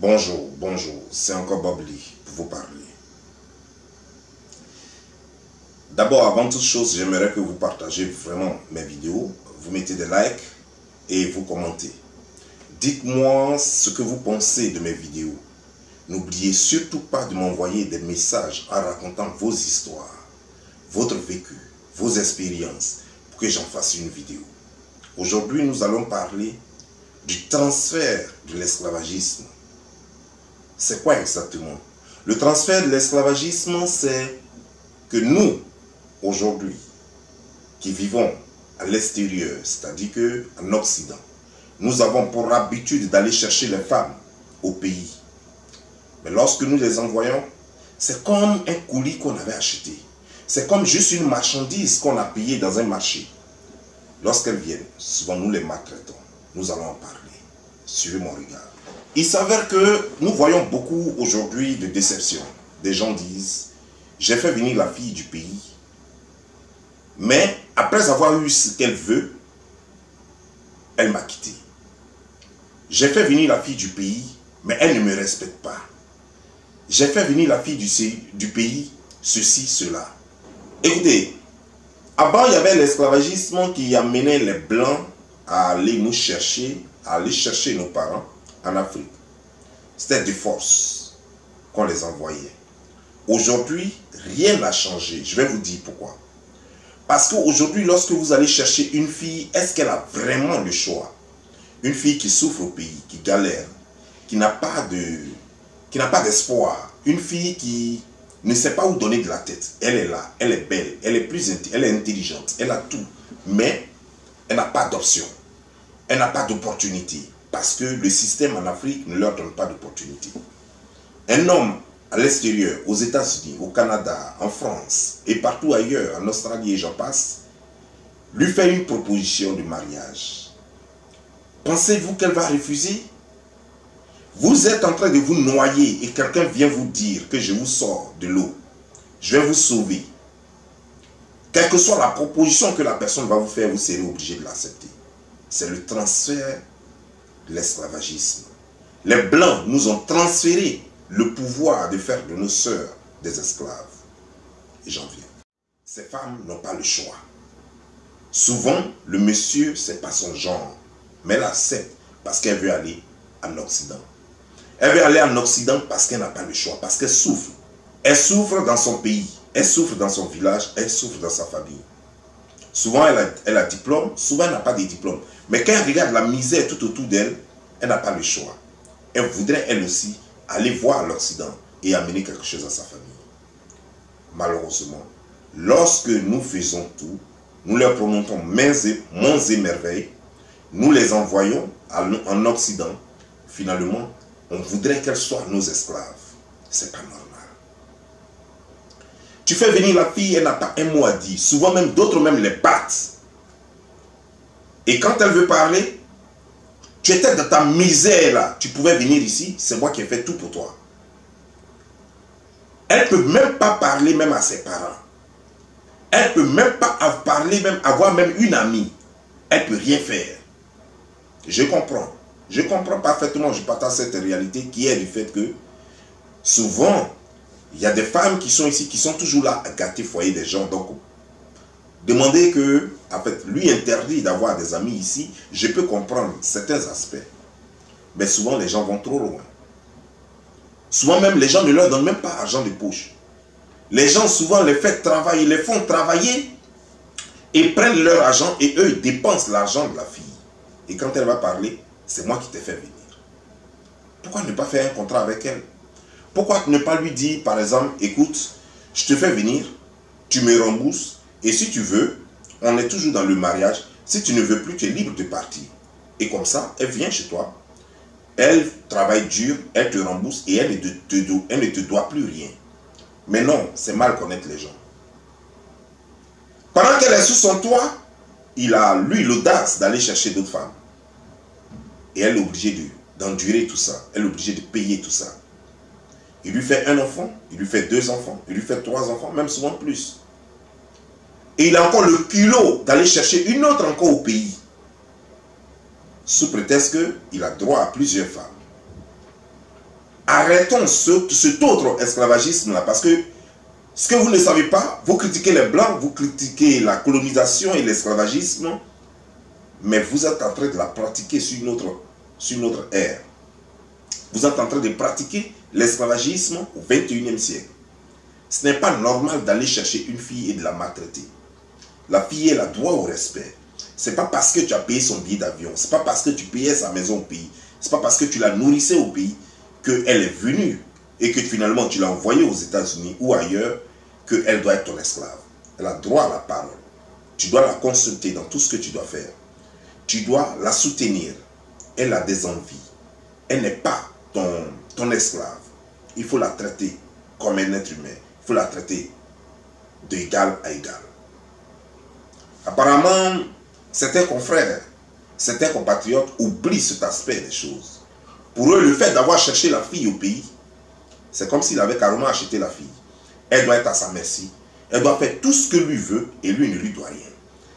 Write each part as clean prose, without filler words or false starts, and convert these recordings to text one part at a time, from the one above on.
Bonjour, c'est encore Bob Lee pour vous parler. D'abord, avant toute chose, j'aimerais que vous partagez vraiment mes vidéos, vous mettez des likes et vous commentez. Dites-moi ce que vous pensez de mes vidéos. N'oubliez surtout pas de m'envoyer des messages en racontant vos histoires, votre vécu, vos expériences, pour que j'en fasse une vidéo. Aujourd'hui, nous allons parler du transfert de l'esclavagisme. C'est quoi exactement? Le transfert de l'esclavagisme, c'est que nous, aujourd'hui, qui vivons à l'extérieur, c'est-à-dire qu'en Occident, nous avons pour habitude d'aller chercher les femmes au pays. Mais lorsque nous les envoyons, c'est comme un colis qu'on avait acheté. C'est comme juste une marchandise qu'on a payée dans un marché. Lorsqu'elles viennent, souvent nous les maltraitons. Nous allons en parler. Suivez mon regard. Il s'avère que nous voyons beaucoup aujourd'hui de déception. Des gens disent, j'ai fait venir la fille du pays, mais après avoir eu ce qu'elle veut, elle m'a quitté. J'ai fait venir la fille du pays, mais elle ne me respecte pas. J'ai fait venir la fille du pays, ceci, cela. Écoutez, avant il y avait l'esclavagisme qui amenait les Blancs à aller nous chercher, à aller chercher nos parents en Afrique. C'était de force qu'on les envoyait. Aujourd'hui, rien n'a changé. Je vais vous dire pourquoi. Parce qu'aujourd'hui, lorsque vous allez chercher une fille, est-ce qu'elle a vraiment le choix? Une fille qui souffre au pays, qui galère, qui n'a pas d'espoir. Une fille qui ne sait pas où donner de la tête. Elle est là, elle est belle, elle est intelligente, elle a tout. Mais elle n'a pas d'option. Elle n'a pas d'opportunité. Parce que le système en Afrique ne leur donne pas d'opportunité. Un homme à l'extérieur, aux États-Unis, au Canada, en France et partout ailleurs, en Australie et j'en passe, lui fait une proposition de mariage. Pensez-vous qu'elle va refuser? Vous êtes en train de vous noyer et quelqu'un vient vous dire que je vous sors de l'eau. Je vais vous sauver. Quelle que soit la proposition que la personne va vous faire, vous serez obligé de l'accepter. C'est le transfert de l'esclavagisme. Les Blancs nous ont transféré le pouvoir de faire de nos sœurs des esclaves. Et j'en viens. Ces femmes n'ont pas le choix. Souvent, le monsieur, ce n'est pas son genre. Mais elle accepte parce qu'elle veut aller en Occident. Elle veut aller en Occident parce qu'elle n'a pas le choix, parce qu'elle souffre. Elle souffre dans son pays, elle souffre dans son village, elle souffre dans sa famille. Souvent, elle a diplôme, souvent, elle n'a pas de diplôme. Mais quand elle regarde la misère tout autour d'elle, elle n'a pas le choix. Elle voudrait, elle aussi, aller voir l'Occident et amener quelque chose à sa famille. Malheureusement, lorsque nous faisons tout, nous leur promettons monts et merveilles, nous les envoyons en Occident, finalement, on voudrait qu'elles soient nos esclaves. C'est pas normal. Tu fais venir la fille, elle n'a pas un mot à dire. Souvent même, d'autres même les battent. Et quand elle veut parler, tu étais dans ta misère là. Tu pouvais venir ici, c'est moi qui ai fait tout pour toi. Elle ne peut même pas parler même à ses parents. Elle ne peut même pas parler, même avoir même une amie. Elle ne peut rien faire. Je comprends. Je comprends parfaitement, je partage cette réalité qui est du fait que souvent, il y a des femmes qui sont ici, qui sont toujours là à gâter le foyer des gens. Donc, demander que, en fait, lui interdit d'avoir des amis ici, je peux comprendre certains aspects. Mais souvent, les gens vont trop loin. Souvent même, les gens ne leur donnent même pas argent de poche. Les gens souvent les font travailler et prennent leur argent et eux, ils dépensent l'argent de la fille. Et quand elle va parler, c'est moi qui t'ai fait venir. Pourquoi ne pas faire un contrat avec elle? Pourquoi ne pas lui dire, par exemple, écoute, je te fais venir, tu me rembourses, et si tu veux, on est toujours dans le mariage, si tu ne veux plus, tu es libre de partir. Et comme ça, elle vient chez toi, elle travaille dur, elle te rembourse, et elle ne te doit plus rien. Mais non, c'est mal connaître les gens. Pendant qu'elle est sous son toit, il a, lui, l'audace d'aller chercher d'autres femmes. Et elle est obligée d'endurer tout ça. Elle est obligée de payer tout ça. Il lui fait un enfant, il lui fait 2 enfants, il lui fait 3 enfants, même souvent plus. Et il a encore le culot d'aller chercher une autre encore au pays. Sous prétexte qu'il a droit à plusieurs femmes. arrêtons cet autre esclavagisme-là, parce que ce que vous ne savez pas, vous critiquez les Blancs, vous critiquez la colonisation et l'esclavagisme, mais vous êtes en train de la pratiquer sur notre ère. Vous êtes en train de pratiquer l'esclavagisme au XXIe siècle. Ce n'est pas normal d'aller chercher une fille et de la maltraiter. La fille, elle a droit au respect. Ce n'est pas parce que tu as payé son billet d'avion, ce n'est pas parce que tu payais sa maison au pays, ce n'est pas parce que tu la nourrissais au pays qu'elle est venue et que finalement tu l'as envoyée aux États-Unis ou ailleurs qu'elle doit être ton esclave. Elle a droit à la parole. Tu dois la consulter dans tout ce que tu dois faire. Tu dois la soutenir. Elle a des envies. Elle n'est pas ton esclave. Il faut la traiter comme un être humain. Il faut la traiter d'égal à égal. Apparemment, certains confrères, certains compatriotes oublient cet aspect des choses. Pour eux, le fait d'avoir cherché la fille au pays, c'est comme s'il avait carrément acheté la fille. Elle doit être à sa merci. Elle doit faire tout ce que lui veut et lui ne lui doit rien.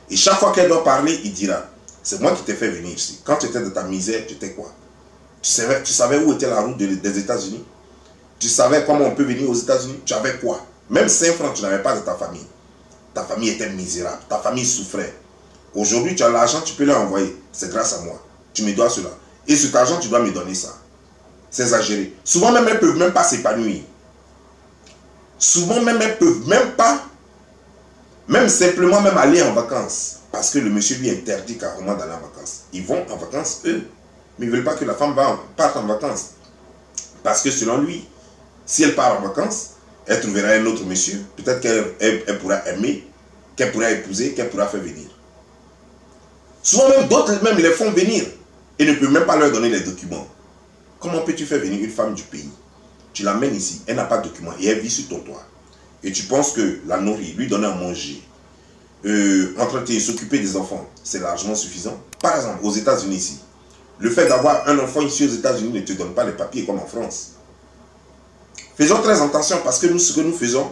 Et chaque fois qu'elle doit parler, il dira, c'est moi qui t'ai fait venir ici. Quand tu étais dans ta misère, tu étais quoi? Tu savais où était la route des États-Unis? Tu savais comment on peut venir aux États-Unis? Tu avais quoi? Même 5 francs, tu n'avais pas de ta famille. Ta famille était misérable. Ta famille souffrait. Aujourd'hui, tu as l'argent, tu peux leur envoyer. C'est grâce à moi. Tu me dois cela. Et cet argent, tu dois me donner ça. C'est exagéré. Souvent même, elles ne peuvent même pas s'épanouir. Souvent même, elles ne peuvent même pas, même simplement même aller en vacances. Parce que le monsieur lui interdit carrément d'aller en vacances. Ils vont en vacances, eux. Mais ils ne veulent pas que la femme parte en vacances. Parce que selon lui, si elle part en vacances, elle trouvera un autre monsieur. Peut-être qu'elle pourra aimer, qu'elle pourra épouser, qu'elle pourra faire venir. Souvent même d'autres même les font venir et ne peuvent même pas leur donner les documents. Comment peux-tu faire venir une femme du pays? Tu l'amènes ici, elle n'a pas de documents et elle vit sur ton toit. Et tu penses que la nourrir, lui donner à manger, entretenir, s'occuper des enfants, c'est largement suffisant. Par exemple, aux États-Unis ici, le fait d'avoir un enfant ici aux États-Unis ne te donne pas les papiers comme en France. Faisons très attention parce que nous, ce que nous faisons,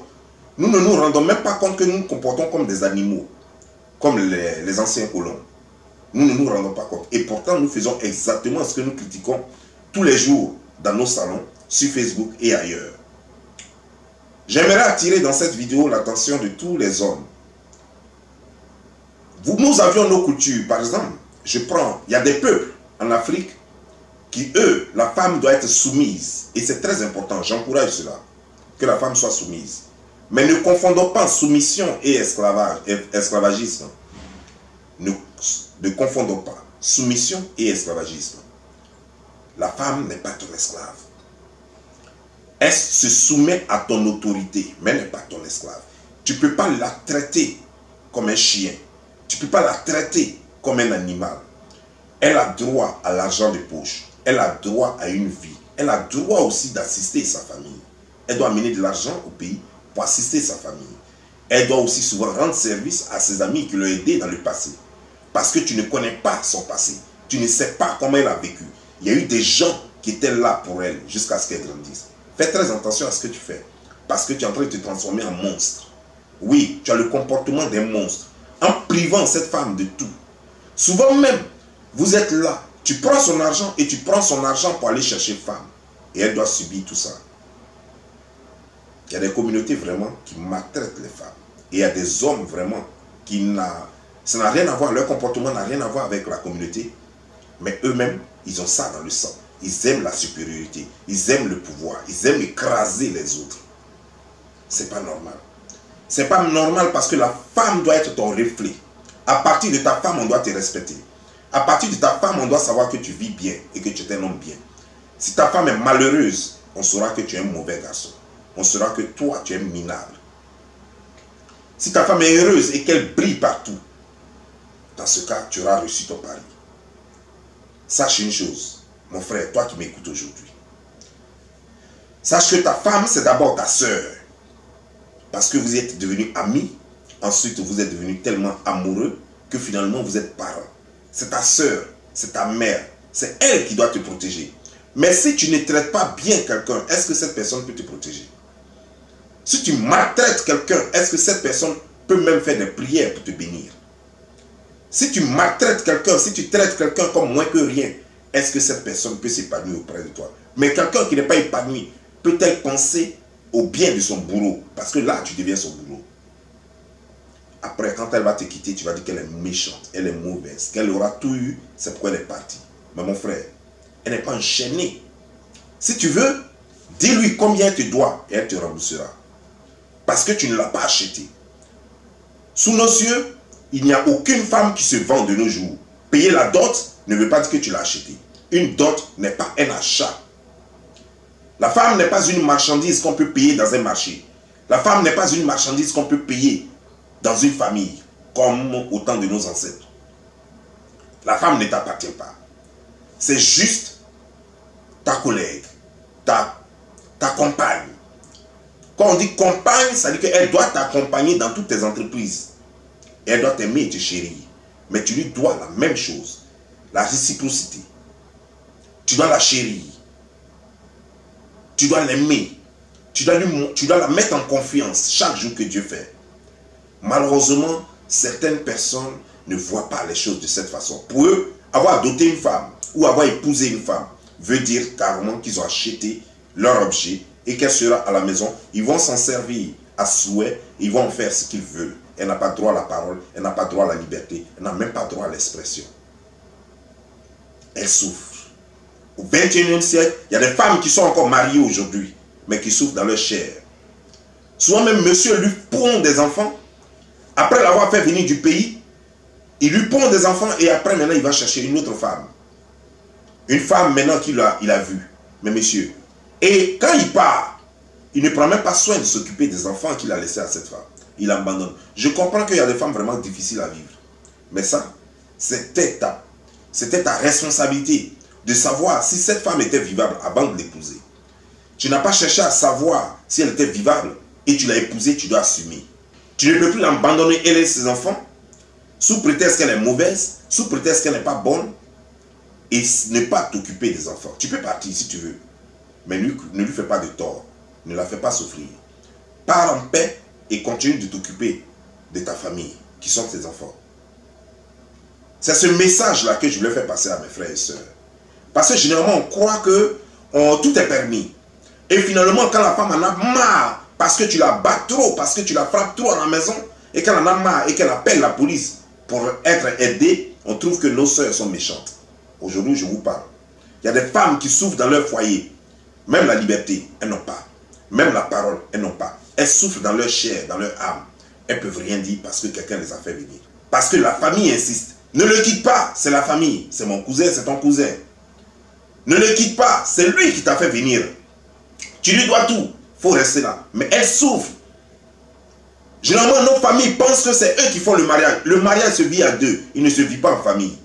nous ne nous rendons même pas compte que nous nous comportons comme des animaux, comme les anciens colons. Nous ne nous rendons pas compte. Et pourtant, nous faisons exactement ce que nous critiquons tous les jours dans nos salons, sur Facebook et ailleurs. J'aimerais attirer dans cette vidéo l'attention de tous les hommes. Nous avions nos coutumes. Par exemple, il y a des peuples en Afrique qui, eux, la femme doit être soumise. Et c'est très important, j'encourage cela, que la femme soit soumise. Mais ne confondons pas soumission et esclavagisme. Ne confondons pas soumission et esclavagisme. La femme n'est pas ton esclave. Elle se soumet à ton autorité, mais n'est pas ton esclave. Tu ne peux pas la traiter comme un chien. Tu ne peux pas la traiter comme un animal. Elle a droit à l'argent de poche. Elle a droit à une vie. Elle a droit aussi d'assister sa famille. Elle doit amener de l'argent au pays pour assister sa famille. Elle doit aussi souvent rendre service à ses amis qui l'ont aidé dans le passé. Parce que tu ne connais pas son passé. Tu ne sais pas comment elle a vécu. Il y a eu des gens qui étaient là pour elle jusqu'à ce qu'elle grandisse. Fais très attention à ce que tu fais. Parce que tu es en train de te transformer en monstre. Oui, tu as le comportement d'un monstre. En privant cette femme de tout. Souvent même, vous êtes là. Tu prends son argent et tu prends son argent pour aller chercher femme. Et elle doit subir tout ça. Il y a des communautés vraiment qui maltraitent les femmes. Et il y a des hommes vraiment qui ça n'a rien à voir, leur comportement n'a rien à voir avec la communauté. Mais eux-mêmes, ils ont ça dans le sang. Ils aiment la supériorité. Ils aiment le pouvoir. Ils aiment écraser les autres. C'est pas normal. C'est pas normal parce que la femme doit être ton reflet. À partir de ta femme, on doit te respecter. À partir de ta femme, on doit savoir que tu vis bien et que tu es un homme bien. Si ta femme est malheureuse, on saura que tu es un mauvais garçon. On saura que toi, tu es minable. Si ta femme est heureuse et qu'elle brille partout, dans ce cas, tu auras reçu ton pari. Sache une chose, mon frère, toi qui m'écoutes aujourd'hui. Sache que ta femme, c'est d'abord ta sœur. Parce que vous êtes devenus amis. Ensuite, vous êtes devenus tellement amoureux que finalement, vous êtes parents. C'est ta sœur, c'est ta mère. C'est elle qui doit te protéger. Mais si tu ne traites pas bien quelqu'un, est-ce que cette personne peut te protéger? Si tu maltraites quelqu'un, est-ce que cette personne peut même faire des prières pour te bénir? Si tu maltraites quelqu'un, si tu traites quelqu'un comme moins que rien, est-ce que cette personne peut s'épanouir auprès de toi? Mais quelqu'un qui n'est pas épanoui peut-elle penser au bien de son bourreau? Parce que là, tu deviens son bourreau. Après, quand elle va te quitter, tu vas dire qu'elle est méchante, elle est mauvaise, qu'elle aura tout eu, c'est pourquoi elle est partie. Mais mon frère, elle n'est pas enchaînée. Si tu veux, dis-lui combien elle te doit et elle te remboursera. Parce que tu ne l'as pas acheté. Sous nos cieux, il n'y a aucune femme qui se vend de nos jours. Payer la dot ne veut pas dire que tu l'as acheté. Une dot n'est pas un achat. La femme n'est pas une marchandise qu'on peut payer dans un marché. La femme n'est pas une marchandise qu'on peut payer dans une famille, comme au temps de nos ancêtres. La femme ne t'appartient pas. C'est juste ta collègue, ta compagne. Quand on dit compagne, ça veut dire qu'elle doit t'accompagner dans toutes tes entreprises. Elle doit t'aimer et te chérir. Mais tu lui dois la même chose. La réciprocité. Tu dois la chérir. Tu dois l'aimer. Tu dois la mettre en confiance chaque jour que Dieu fait. Malheureusement, certaines personnes ne voient pas les choses de cette façon. Pour eux, avoir adopté une femme ou avoir épousé une femme veut dire carrément qu'ils ont acheté leur objet et qu'elle sera à la maison. Ils vont s'en servir à souhait, ils vont en faire ce qu'ils veulent. Elle n'a pas droit à la parole, elle n'a pas droit à la liberté, elle n'a même pas droit à l'expression. Elle souffre. Au 21e siècle, il y a des femmes qui sont encore mariées aujourd'hui, mais qui souffrent dans leur chair. Souvent même, monsieur lui pond des enfants. Après l'avoir fait venir du pays, il lui pond des enfants et après maintenant il va chercher une autre femme. Une femme maintenant qu'il a vue. Mais monsieur, et quand il part, il ne prend même pas soin de s'occuper des enfants qu'il a laissés à cette femme. Il abandonne. Je comprends qu'il y a des femmes vraiment difficiles à vivre. Mais ça, c'était ta responsabilité de savoir si cette femme était vivable avant de l'épouser. Tu n'as pas cherché à savoir si elle était vivable et tu l'as épousée, tu dois assumer. Tu ne peux plus l'abandonner, elle et ses enfants, sous prétexte qu'elle est mauvaise, sous prétexte qu'elle n'est pas bonne, et ne pas t'occuper des enfants. Tu peux partir si tu veux, mais ne lui fais pas de tort, ne la fais pas souffrir. Pars en paix et continue de t'occuper de ta famille, qui sont tes enfants. C'est ce message-là que je voulais faire passer à mes frères et sœurs. Parce que généralement, on croit que tout est permis. Et finalement, quand la femme en a marre, parce que tu la bats trop, parce que tu la frappes trop à la maison, et qu'elle en a marre, et qu'elle appelle la police pour être aidée, on trouve que nos sœurs sont méchantes. Aujourd'hui, je vous parle. Il y a des femmes qui souffrent dans leur foyer. Même la liberté, elles n'ont pas. Même la parole, elles n'ont pas. Elles souffrent dans leur chair, dans leur âme. Elles ne peuvent rien dire parce que quelqu'un les a fait venir. Parce que la famille insiste. Ne le quitte pas, c'est la famille. C'est mon cousin, c'est ton cousin. Ne le quitte pas, c'est lui qui t'a fait venir. Tu lui dois tout. Il faut rester là. Mais elles souffrent. Généralement, nos familles pensent que c'est eux qui font le mariage. Le mariage se vit à deux. Il ne se vit pas en famille.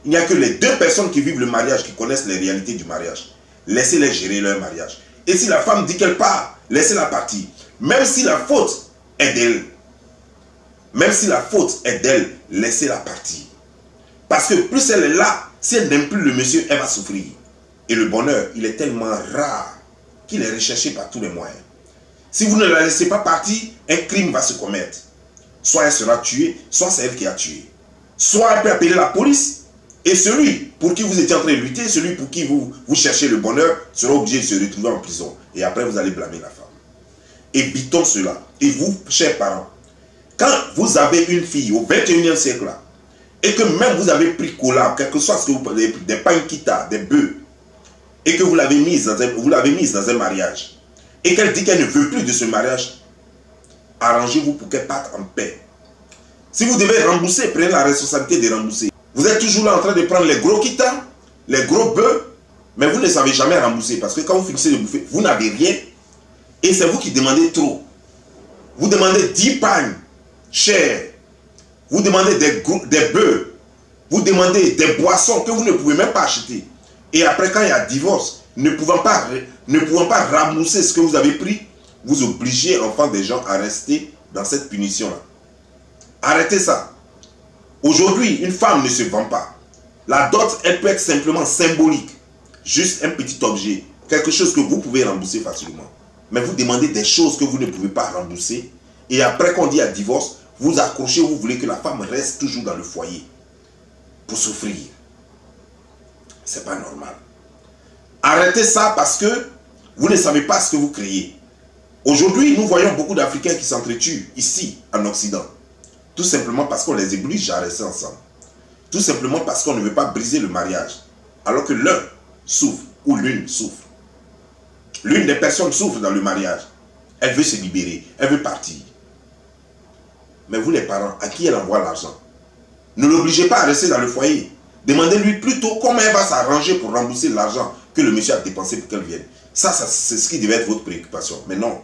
Il n'y a que les deux personnes qui vivent le mariage, qui connaissent les réalités du mariage. Laissez-les gérer leur mariage. Et si la femme dit qu'elle part, laissez-la partir. Même si la faute est d'elle. Même si la faute est d'elle, laissez-la partir. Parce que plus elle est là, si elle n'aime plus le monsieur, elle va souffrir. Et le bonheur, il est tellement rare qu'il est recherché par tous les moyens. Si vous ne la laissez pas partir, un crime va se commettre. Soit elle sera tuée, soit c'est elle qui a tué. Soit elle peut appeler la police, et celui pour qui vous étiez en train de lutter, celui pour qui vous cherchez le bonheur, sera obligé de se retrouver en prison. Et après, vous allez blâmer la femme. Évitons cela. Et vous, chers parents, quand vous avez une fille au 21e siècle, là, et que même vous avez pris cola, quel que soit ce que vous prenez, des panquita, des bœufs, et que vous l'avez mise dans un mariage, et qu'elle dit qu'elle ne veut plus de ce mariage, arrangez-vous pour qu'elle parte en paix. Si vous devez rembourser, prenez la responsabilité de rembourser. Vous êtes toujours là en train de prendre les gros quitas, les gros bœufs, mais vous ne savez jamais rembourser, parce que quand vous finissez de bouffer, vous n'avez rien, et c'est vous qui demandez trop. Vous demandez 10 pagnes chères, vous demandez des bœufs, vous demandez des boissons que vous ne pouvez même pas acheter. Et après, quand il y a divorce, ne pouvant pas rembourser ce que vous avez pris, vous obligez l'enfant des gens à rester dans cette punition-là. Arrêtez ça. Aujourd'hui, une femme ne se vend pas. La dot, elle peut être simplement symbolique. Juste un petit objet. Quelque chose que vous pouvez rembourser facilement. Mais vous demandez des choses que vous ne pouvez pas rembourser. Et après qu'on dit à divorce, vous accrochez, vous voulez que la femme reste toujours dans le foyer. Pour souffrir. C'est pas normal. Arrêtez ça parce que vous ne savez pas ce que vous créez. Aujourd'hui, nous voyons beaucoup d'Africains qui s'entretuent ici, en Occident. Tout simplement parce qu'on les oblige à rester ensemble. Tout simplement parce qu'on ne veut pas briser le mariage. Alors que l'un souffre ou l'une souffre. L'une des personnes souffre dans le mariage. Elle veut se libérer, elle veut partir. Mais vous les parents, à qui elle envoie l'argent? Ne l'obligez pas à rester dans le foyer. Demandez-lui plutôt comment elle va s'arranger pour rembourser l'argent que le monsieur a dépensé pour qu'elle vienne. Ça c'est ce qui devait être votre préoccupation. Mais non,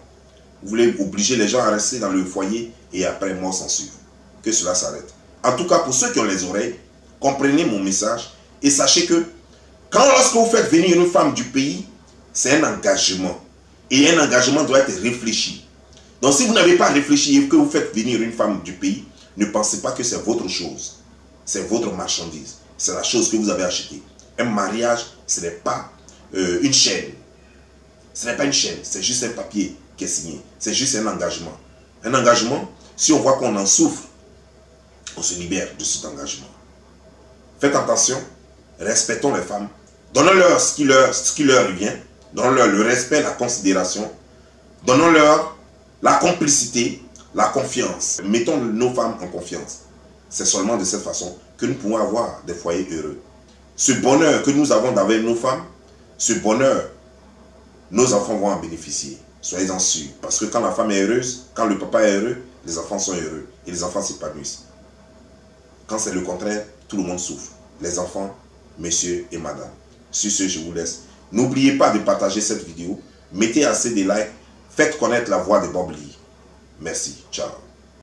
vous voulez obliger les gens à rester dans le foyer et après mort s'en suivre. Que cela s'arrête. En tout cas, pour ceux qui ont les oreilles, comprenez mon message et sachez que lorsque vous faites venir une femme du pays, c'est un engagement. Et un engagement doit être réfléchi. Donc si vous n'avez pas réfléchi et que vous faites venir une femme du pays, ne pensez pas que c'est votre chose. C'est votre marchandise. C'est la chose que vous avez achetée. Un mariage, ce n'est pas une chaîne. Ce n'est pas une chaîne, c'est juste un papier qui est signé. C'est juste un engagement. Un engagement, si on voit qu'on en souffre, on se libère de cet engagement. Faites attention, respectons les femmes. Donnons-leur ce qui leur revient. Donnons-leur le respect, la considération. Donnons-leur la complicité, la confiance. Mettons nos femmes en confiance. C'est seulement de cette façon que nous pouvons avoir des foyers heureux. Ce bonheur que nous avons avec nos femmes, ce bonheur, nos enfants vont en bénéficier. Soyez-en sûrs. Parce que quand la femme est heureuse, quand le papa est heureux, les enfants sont heureux. Et les enfants s'épanouissent. Quand c'est le contraire, tout le monde souffre. Les enfants, messieurs et madame. Sur ce, je vous laisse. N'oubliez pas de partager cette vidéo. Mettez assez de likes. Faites connaître la voix de Bob Lee. Merci. Ciao.